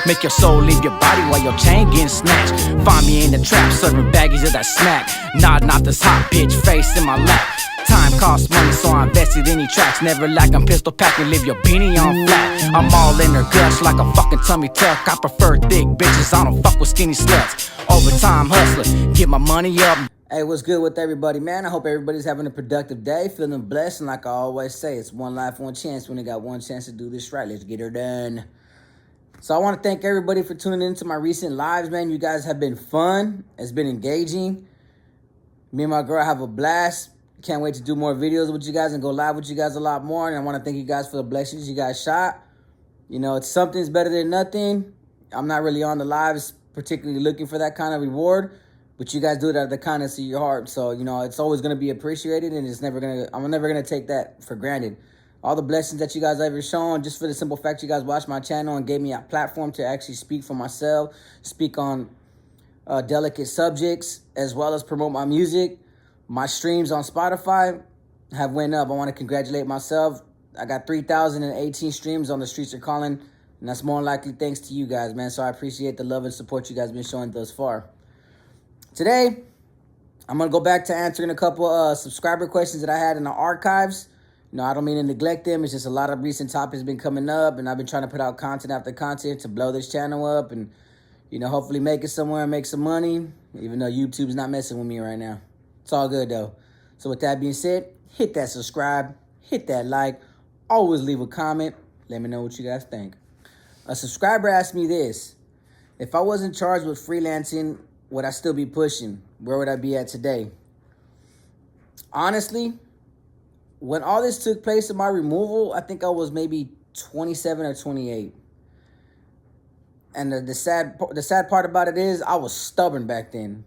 Make your soul leave your body while your chain getting snatched. Find me in the trap, serving baggies of that smack. Nodding off this hot bitch face in my lap. Time costs money, so I invested in these tracks. Never lack, I'm pistol packing, leave your beanie on flat. I'm all in her guts like a fucking tummy tuck. I prefer thick bitches, I don't fuck with skinny sluts. Overtime hustler, get my money up. Hey, what's good with everybody, man? I hope everybody's having a productive day, feeling blessed, and like I always say, it's one life, one chance. When they got one chance to do this right, let's get her done. So I want to thank everybody for tuning into my recent lives, man. You guys have been fun. It's been engaging. Me and my girl have a blast. Can't wait to do more videos with you guys and go live with you guys a lot more. And I want to thank you guys for the blessings you guys shot. You know, it's something's better than nothing. I'm not really on the lives particularly looking for that kind of reward, but you guys do it out of the kindness of your heart. So, you know, it's always going to be appreciated, and I'm never going to take that for granted. All the blessings that you guys ever shown, just for the simple fact you guys watched my channel and gave me a platform to actually speak for myself, speak on delicate subjects, as well as promote my music. My streams on Spotify have went up. I want to congratulate myself. I got 3,018 streams on The Streets Are Calling, and that's more than likely thanks to you guys, man. So I appreciate the love and support you guys been showing thus far. Today, I'm going to go back to answering a couple subscriber questions that I had in the archives. You know, I don't mean to neglect them. It's just a lot of recent topics been coming up, and I've been trying to put out content after content to blow this channel up and, you know, hopefully make it somewhere and make some money, even though YouTube's not messing with me right now. It's all good, though. So with that being said, hit that subscribe, hit that like, always leave a comment. Let me know what you guys think. A subscriber asked me this: if I wasn't charged with freelancing, would I still be pushing? Where would I be at today? Honestly, when all this took place in my removal, I think I was maybe 27 or 28. And the sad part about it is I was stubborn back then,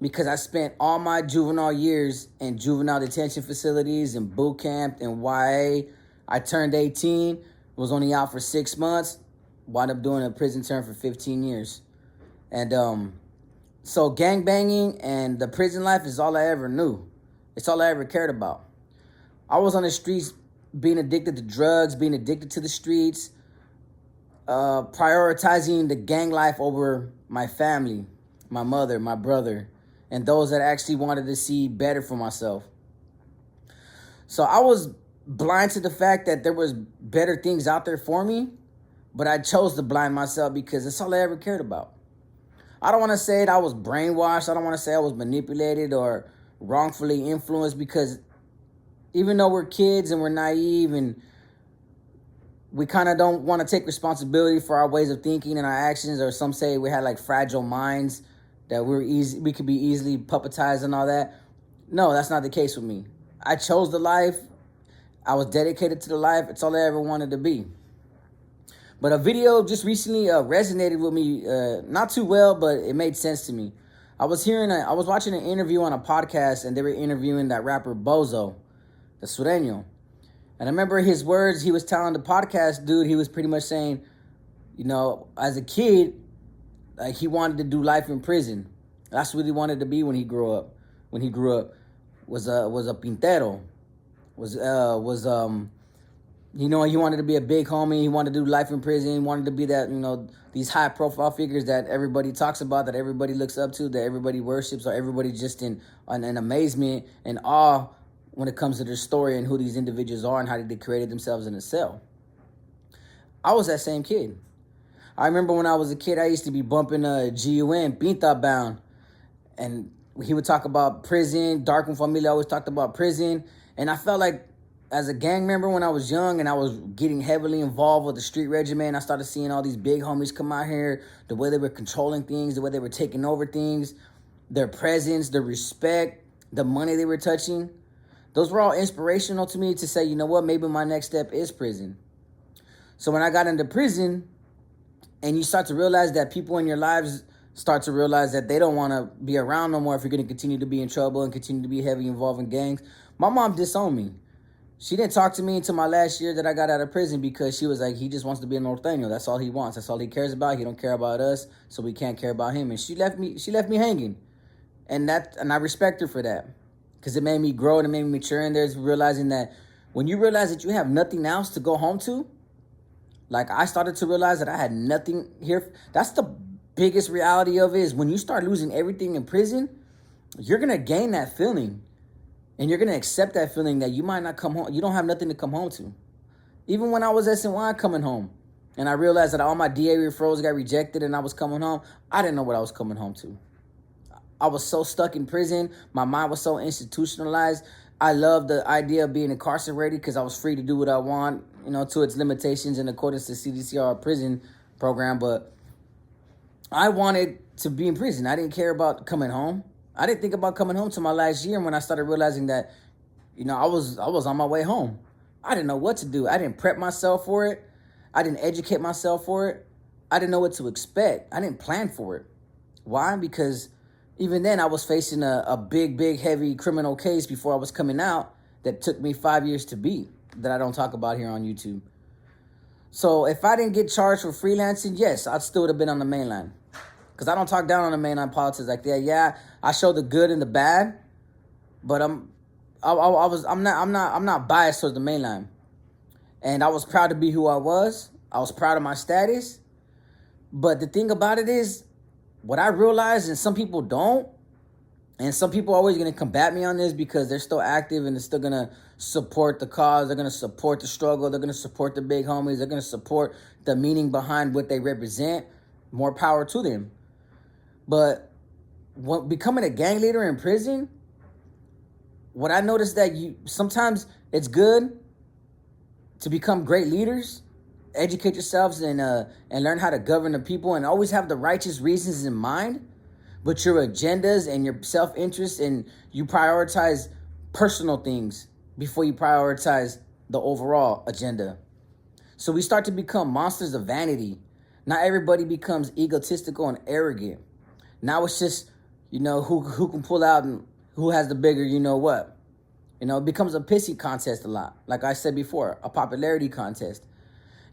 because I spent all my juvenile years in juvenile detention facilities and boot camp and YA. I turned 18, was only out for 6 months, wound up doing a prison term for 15 years. And so gangbanging and the prison life is all I ever knew. It's all I ever cared about. I was on the streets being addicted to drugs, being addicted to the streets, prioritizing the gang life over my family, my mother, my brother, and those that actually wanted to see better for myself. So I was blind to the fact that there was better things out there for me, but I chose to blind myself because that's all I ever cared about. I don't want to say that I was brainwashed. I don't want to say I was manipulated or wrongfully influenced, because even though we're kids and we're naive and we kind of don't want to take responsibility for our ways of thinking and our actions, or some say we had like fragile minds, that we could be easily puppetized and all that. No, that's not the case with me. I chose the life. I was dedicated to the life. It's all I ever wanted to be. But a video just recently resonated with me, not too well, but it made sense to me. I was watching an interview on a podcast, and they were interviewing that rapper Bozo, the Sureño. And I remember his words. He was telling the podcast dude, he was pretty much saying, you know, as a kid, like, he wanted to do life in prison. That's what he wanted to be when he grew up. Was a pintero. You know, he wanted to be a big homie. He wanted to do life in prison. He wanted to be that, you know, these high profile figures that everybody talks about, that everybody looks up to, that everybody worships, or everybody just in amazement and awe when it comes to their story and who these individuals are and how they created themselves in a cell. I was that same kid. I remember when I was a kid, I used to be bumping GUN, Pinta Bound. And he would talk about prison. Dark and Familia always talked about prison. And I felt like as a gang member when I was young and I was getting heavily involved with the street regiment, I started seeing all these big homies come out here, the way they were controlling things, the way they were taking over things, their presence, their respect, the money they were touching. Those were all inspirational to me to say, you know what, maybe my next step is prison. So when I got into prison, and you start to realize that people in your lives start to realize that they don't want to be around no more if you're going to continue to be in trouble and continue to be heavily involved in gangs. My mom disowned me. She didn't talk to me until my last year that I got out of prison, because she was like, he just wants to be a norteño. That's all he wants. That's all he cares about. He don't care about us, so we can't care about him. And she left me hanging. And I respect her for that, because it made me grow and it made me mature. And there's realizing that when you realize that you have nothing else to go home to, Like, I started to realize that I had nothing here. That's the biggest reality of it, is when you start losing everything in prison, you're going to gain that feeling. And you're going to accept that feeling that you might not come home. You don't have nothing to come home to. Even when I was SNY coming home, and I realized that all my DA referrals got rejected and I was coming home, I didn't know what I was coming home to. I was so stuck in prison. My mind was so institutionalized. I loved the idea of being incarcerated because I was free to do what I want, to its limitations in accordance to CDCR prison program. But I wanted to be in prison. I didn't care about coming home. I didn't think about coming home till my last year when I started realizing that, I was on my way home. I didn't know what to do. I didn't prep myself for it. I didn't educate myself for it. I didn't know what to expect. I didn't plan for it. Why? Because even then I was facing a big, heavy criminal case before I was coming out that took me 5 years to beat, that I don't talk about here on YouTube. So if I didn't get charged for freelancing, yes, I still would have been on the main line. Because I don't talk down on the main line politics like that. Yeah, I show the good and the bad, but I'm not biased towards the main line. And I was proud to be who I was. I was proud of my status. But the thing about it is, what I realized, and some people don't, and some people are always going to combat me on this because they're still active and they're still going to support the cause. They're going to support the struggle. They're going to support the big homies. They're going to support the meaning behind what they represent. More power to them. But becoming a gang leader in prison, what I noticed that sometimes it's good to become great leaders, educate yourselves and learn how to govern the people and always have the righteous reasons in mind, but your agendas and your self-interest, and you prioritize personal things before you prioritize the overall agenda. So we start to become monsters of vanity. Not everybody becomes egotistical and arrogant. Now it's just, who can pull out and who has the bigger what. It becomes a pissy contest a lot. Like I said before, a popularity contest.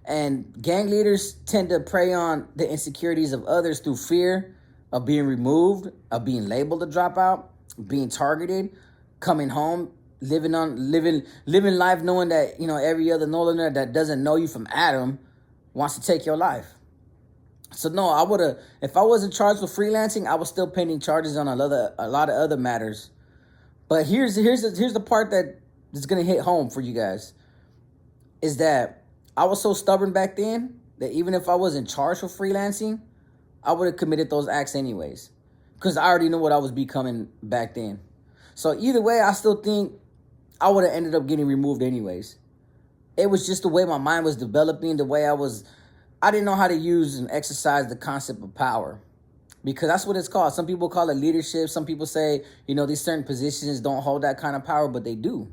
And gang leaders tend to prey on the insecurities of others through fear of being removed, of being labeled a dropout, being targeted, coming home, living life knowing that, every other northerner that doesn't know you from Adam wants to take your life. So no, if I wasn't charged with freelancing, I was still pending charges on a lot of other matters. But here's the part that is gonna hit home for you guys, is that I was so stubborn back then that even if I wasn't charged for freelancing, I would have committed those acts anyways, because I already knew what I was becoming back then. So either way, I still think I would have ended up getting removed anyways. It was just the way my mind was developing, the way I didn't know how to use and exercise the concept of power, because that's what it's called. Some people call it leadership. Some people say, these certain positions don't hold that kind of power, but they do.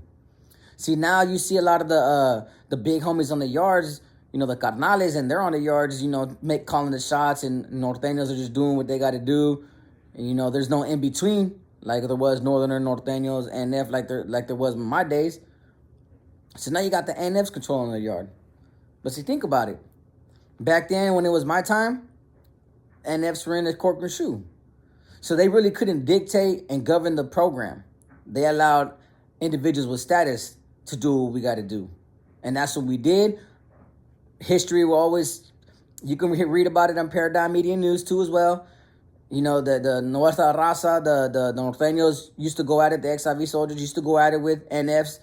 See, now you see a lot of the big homies on the yards, the carnales, and they're on the yards, calling the shots, and norteños are just doing what they got to do. And, there's no in between like there was northerner, norteños, NF, like there was in my days. So now you got the NFs controlling the yard. But see, think about it. Back then, when it was my time, NFs were in the cork and shoe. So they really couldn't dictate and govern the program. They allowed individuals with status to do what we got to do. And that's what we did. History will always, you can read about it on Paradigm Media News too as well. The Nuestra Raza, the norteños used to go at it, the ex-IV soldiers used to go at it with NFs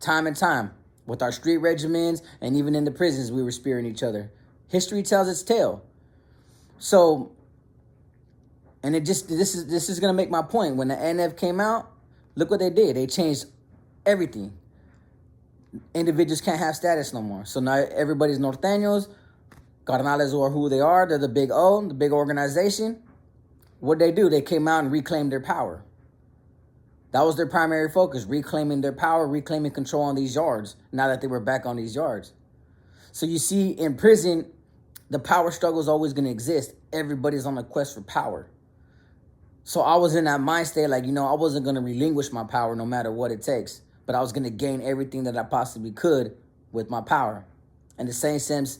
time and time. With our street regiments, and even in the prisons, we were spearing each other. History tells its tale. So, and this is gonna make my point. When the NF came out, look what they did. They changed everything. Individuals can't have status no more. So now everybody's norteños, carnales are who they are. They're the big O, the big organization. What'd they do? They came out and reclaimed their power. That was their primary focus, reclaiming their power, reclaiming control on these yards, now that they were back on these yards. So you see, in prison, the power struggle is always going to exist. Everybody's on a quest for power. So I was in that mind state, like, I wasn't going to relinquish my power no matter what it takes, but I was going to gain everything that I possibly could with my power. In the same sense,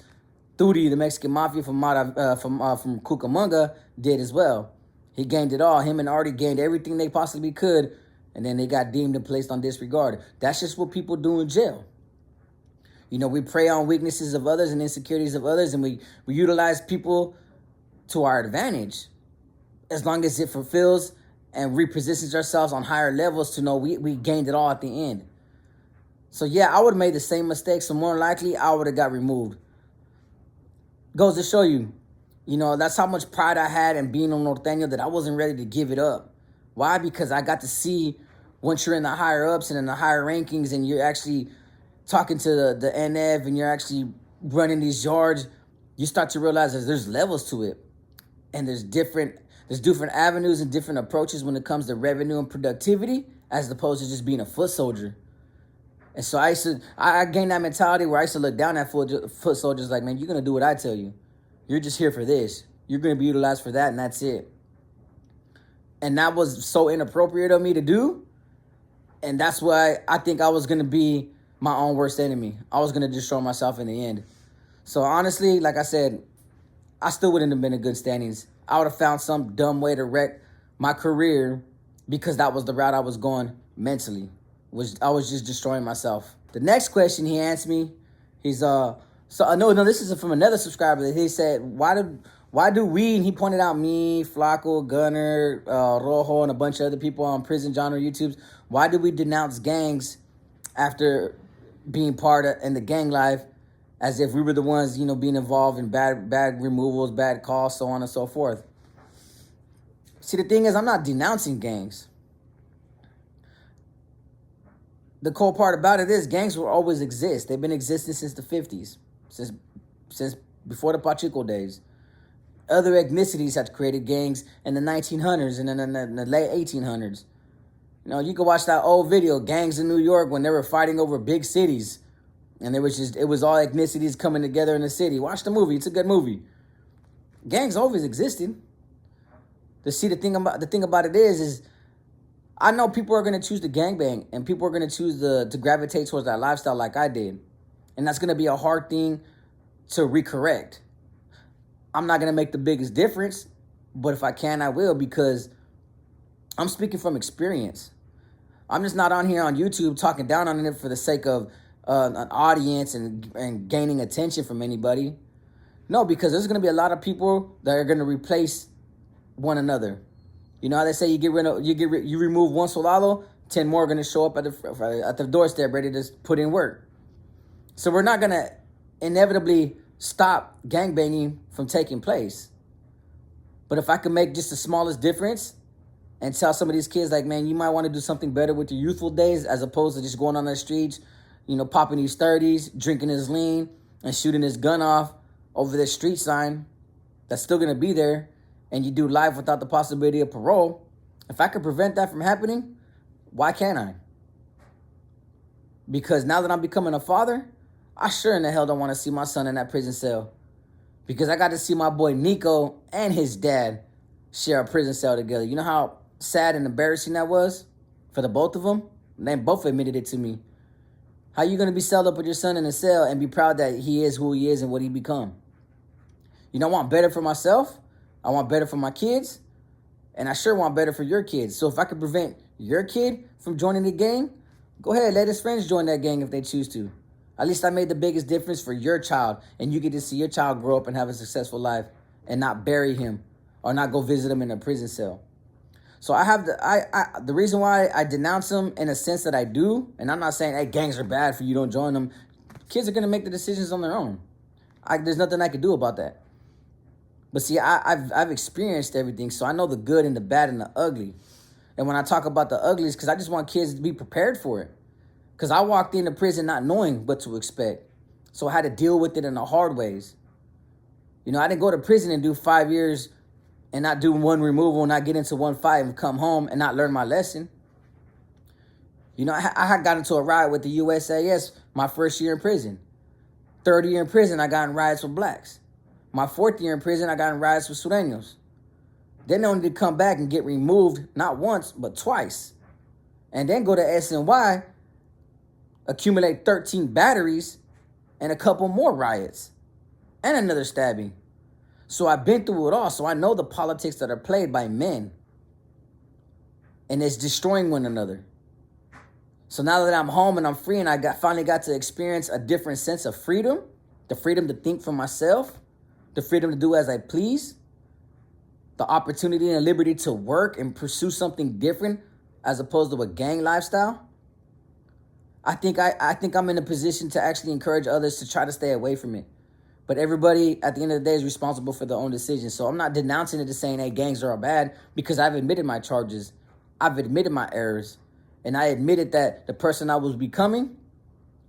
Turi, the Mexican mafia from Cucamonga, did as well. He gained it all. Him and Artie gained everything they possibly could, and then they got deemed and placed on disregard. That's just what people do in jail. You know, we prey on weaknesses of others and insecurities of others, and we utilize people to our advantage as long as it fulfills and repositions ourselves on higher levels to know we gained it all at the end. So yeah, I would have made the same mistake. So more likely, I would have got removed. Goes to show you, you know, that's how much pride I had in being a norteño that I wasn't ready to give it up. Why? Because I got to see once you're in the higher ups and in the higher rankings and you're actually talking to the NF and you're actually running these yards, you start to realize that there's levels to it. And there's different avenues and different approaches when it comes to revenue and productivity as opposed to just being a foot soldier. And so I gained that mentality where I used to look down at foot soldiers like, man, you're going to do what I tell you. You're just here for this. You're going to be utilized for that, and that's it. And that was so inappropriate of me to do. And that's why I think I was going to be my own worst enemy. I was going to destroy myself in the end. So honestly, like I said, I still wouldn't have been in good standings. I would have found some dumb way to wreck my career because that was the route I was going mentally. I was just destroying myself. The next question he asked me, this is from another subscriber. He said, why do we, and he pointed out me, Flacco, Gunner, Rojo, and a bunch of other people on Prison Genre YouTubes, why do we denounce gangs after being part of in the gang life as if we were the ones, you know, being involved in bad removals, bad calls, so on and so forth? See, the thing is, I'm not denouncing gangs. The cool part about it is gangs will always exist. They've been existing since the 50s, since before the Pacheco days. Other ethnicities have created gangs in the 1900s and in the late 1800s. You know, you can watch that old video, Gangs in New York, when they were fighting over big cities. And it was all ethnicities coming together in the city. Watch the movie. It's a good movie. Gangs always existed. The thing about it is I know people are going to choose to gangbang and people are going to choose to gravitate towards that lifestyle like I did. And that's going to be a hard thing to recorrect. I'm not going to make the biggest difference, but if I can, I will, because I'm speaking from experience. I'm just not on here on YouTube talking down on it for the sake of an audience and gaining attention from anybody. No, because there's going to be a lot of people that are going to replace one another. You know how they say you remove one soldado, 10 more are going to show up at the doorstep ready to put in work. So we're not going to inevitably stop gangbanging from taking place. But if I can make just the smallest difference and tell some of these kids, like, man, you might want to do something better with your youthful days as opposed to just going on the streets, you know, popping these 30s, drinking his lean, and shooting his gun off over this street sign that's still going to be there, and you do life without the possibility of parole. If I could prevent that from happening, why can't I? Because now that I'm becoming a father, I sure in the hell don't want to see my son in that prison cell. Because I got to see my boy Nico and his dad share a prison cell together. You know how sad and embarrassing that was for the both of them? They both admitted it to me. How you going to be celled up with your son in a cell and be proud that he is who he is and what he become? You know, I want better for myself. I want better for my kids. And I sure want better for your kids. So if I could prevent your kid from joining the gang, go ahead, let his friends join that gang if they choose to. At least I made the biggest difference for your child, and you get to see your child grow up and have a successful life and not bury him or not go visit him in a prison cell. So I have the reason why I denounce them in a sense that I do, and I'm not saying, hey, gangs are bad for you, don't join them. Kids are going to make the decisions on their own. There's nothing I can do about that. But see, I've experienced everything, so I know the good and the bad and the ugly. And when I talk about the uglies, because I just want kids to be prepared for it. Because I walked into prison not knowing what to expect. So I had to deal with it in the hard ways. You know, I didn't go to prison and do 5 years and not do one removal, not get into one fight and come home and not learn my lesson. You know, I had got into a riot with the USAS my first year in prison. Third year in prison, I got in riots with blacks. My fourth year in prison, I got in riots with Sureños. Then they only to come back and get removed, not once, but twice. And then go to SNY, accumulate 13 batteries and a couple more riots and another stabbing. So I've been through it all. So I know the politics that are played by men. And it's destroying one another. So now that I'm home and I'm free and finally got to experience a different sense of freedom, the freedom to think for myself, the freedom to do as I please, the opportunity and liberty to work and pursue something different as opposed to a gang lifestyle, I think I'm in a position to actually encourage others to try to stay away from it. But everybody at the end of the day is responsible for their own decisions. So I'm not denouncing it to saying, hey, gangs are all bad, because I've admitted my charges. I've admitted my errors. And I admitted that the person I was becoming,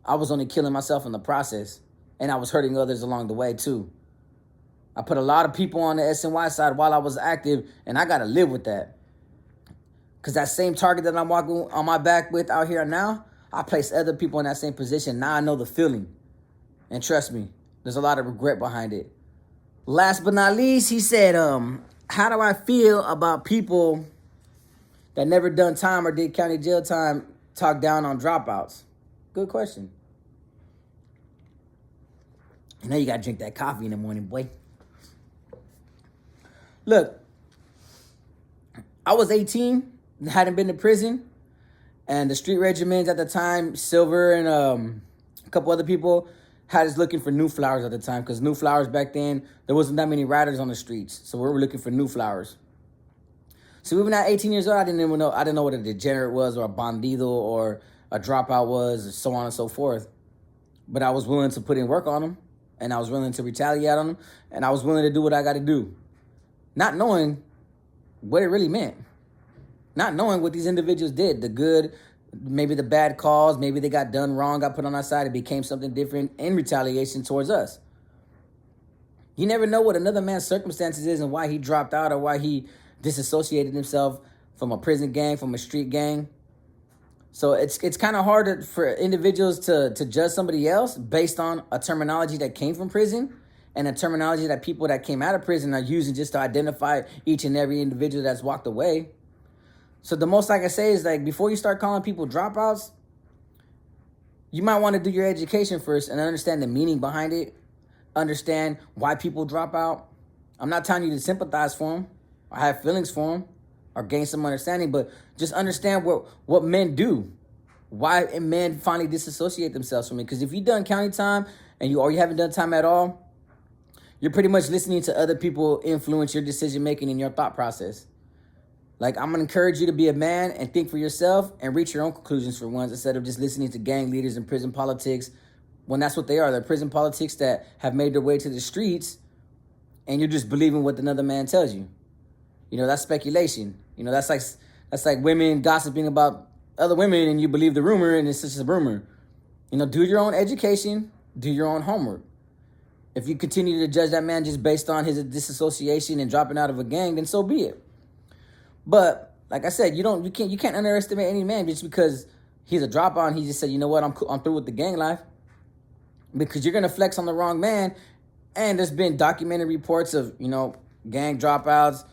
I was only killing myself in the process. And I was hurting others along the way too. I put a lot of people on the SNY side while I was active, and I got to live with that. Because that same target that I'm walking on my back with out here now, I placed other people in that same position. Now I know the feeling. And trust me, there's a lot of regret behind it. Last but not least, he said, how do I feel about people that never done time or did county jail time talk down on dropouts? Good question. You know you got to drink that coffee in the morning, boy. Look, I was 18, hadn't been to prison, and the street regiments at the time, Silver and a couple other people, had us looking for new flowers at the time, because new flowers back then, there wasn't that many riders on the streets, so we were looking for new flowers. So even at 18 years old, I didn't know what a degenerate was, or a bandido, or a dropout was, or so on and so forth. But I was willing to put in work on them, and I was willing to retaliate on them, and I was willing to do what I got to do. Not knowing what it really meant. Not knowing what these individuals did. The good, maybe the bad cause, maybe they got done wrong, got put on our side, it became something different in retaliation towards us. You never know what another man's circumstances is and why he dropped out or why he disassociated himself from a prison gang, from a street gang. So it's kind of hard for individuals to judge somebody else based on a terminology that came from prison and a terminology that people that came out of prison are using just to identify each and every individual that's walked away. So the most I can say is, like, before you start calling people dropouts, you might want to do your education first and understand the meaning behind it, understand why people drop out. I'm not telling you to sympathize for them or have feelings for them or gain some understanding, but just understand what men do, why men finally disassociate themselves from it. Because if you've done county time or you haven't done time at all, you're pretty much listening to other people influence your decision making and your thought process. Like, I'm going to encourage you to be a man and think for yourself and reach your own conclusions for once, instead of just listening to gang leaders and prison politics, when that's what they are. They're prison politics that have made their way to the streets, and you're just believing what another man tells you. You know, that's speculation. You know, that's like women gossiping about other women and you believe the rumor and it's just a rumor. You know, do your own education, do your own homework. If you continue to judge that man just based on his disassociation and dropping out of a gang, then so be it. But like I said, you can't underestimate any man just because he's a dropout and he just said, you know what, I'm through with the gang life. Because you're gonna flex on the wrong man. And there's been documented reports of, you know, gang dropouts,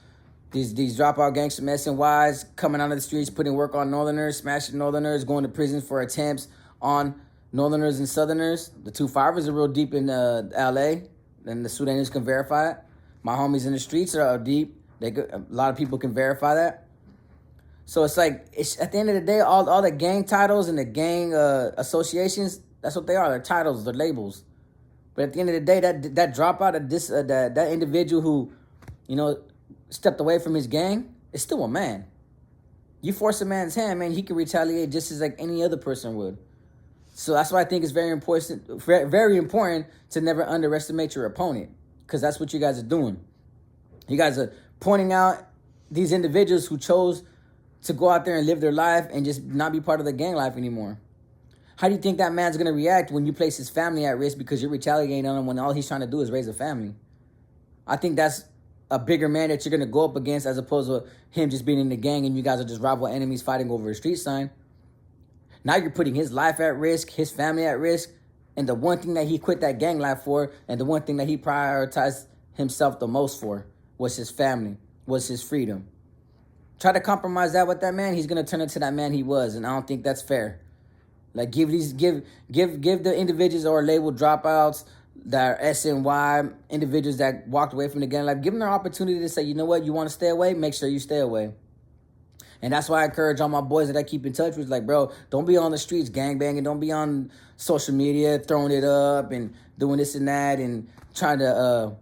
these dropout gangs from SNYs coming out of the streets, putting work on Northerners, smashing Northerners, going to prison for attempts on Northerners and Southerners. The 2-5ers are real deep in LA, and the Sudanese can verify it. My homies in the streets are deep. A lot of people can verify that. So it's like, at the end of the day, all the gang titles and the gang associations, that's what they are. They're titles, they're labels. But at the end of the day, that dropout, that individual who, you know, stepped away from his gang is still a man. You force a man's hand, man, he can retaliate just as like any other person would. So that's why I think it's very important to never underestimate your opponent, because that's what you guys are doing. You guys are pointing out these individuals who chose to go out there and live their life and just not be part of the gang life anymore. How do you think that man's going to react when you place his family at risk because you're retaliating on him when all he's trying to do is raise a family? I think that's a bigger man that you're going to go up against, as opposed to him just being in the gang and you guys are just rival enemies fighting over a street sign. Now you're putting his life at risk, his family at risk, and the one thing that he quit that gang life for, and the one thing that he prioritized himself the most for, was his family, was his freedom. Try to compromise that with that man, he's going to turn into that man he was, and I don't think that's fair. Like, give the individuals or labeled dropouts that are SNY, individuals that walked away from the gang life, give them their opportunity to say, you know what, you want to stay away? Make sure you stay away. And that's why I encourage all my boys that I keep in touch with, like, bro, don't be on the streets gangbanging. Don't be on social media throwing it up and doing this and that and trying to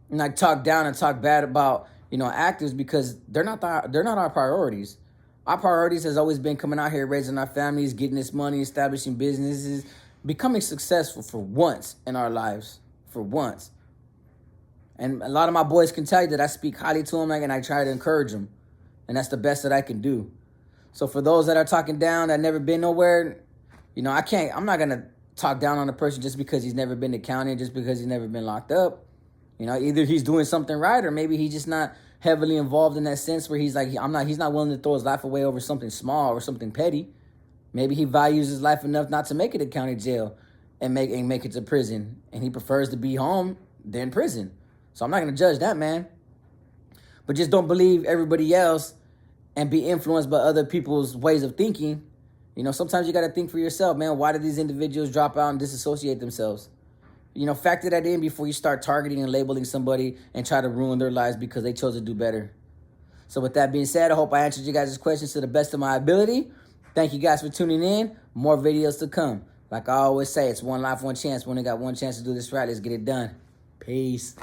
like talk down and talk bad about, you know, actors, because they're not our priorities. Our priorities has always been coming out here, raising our families, getting this money, establishing businesses, becoming successful for once in our lives, for once. And a lot of my boys can tell you that I speak highly to them, like, and I try to encourage them. And that's the best that I can do. So for those that are talking down, that never been nowhere, you know, I'm not going to talk down on a person just because he's never been to county, just because he's never been locked up. You know, either he's doing something right, or maybe he's just not heavily involved in that sense where he's like, he's not willing to throw his life away over something small or something petty. Maybe he values his life enough not to make it to county jail and make it to prison. And he prefers to be home than prison. So I'm not going to judge that, man. But just don't believe everybody else and be influenced by other people's ways of thinking. You know, sometimes you got to think for yourself, man. Why did these individuals drop out and disassociate themselves? You know, factor that in before you start targeting and labeling somebody and try to ruin their lives because they chose to do better. So with that being said, I hope I answered you guys' questions to the best of my ability. Thank you guys for tuning in. More videos to come. Like I always say, it's one life, one chance. We only got one chance to do this right. Let's get it done. Peace.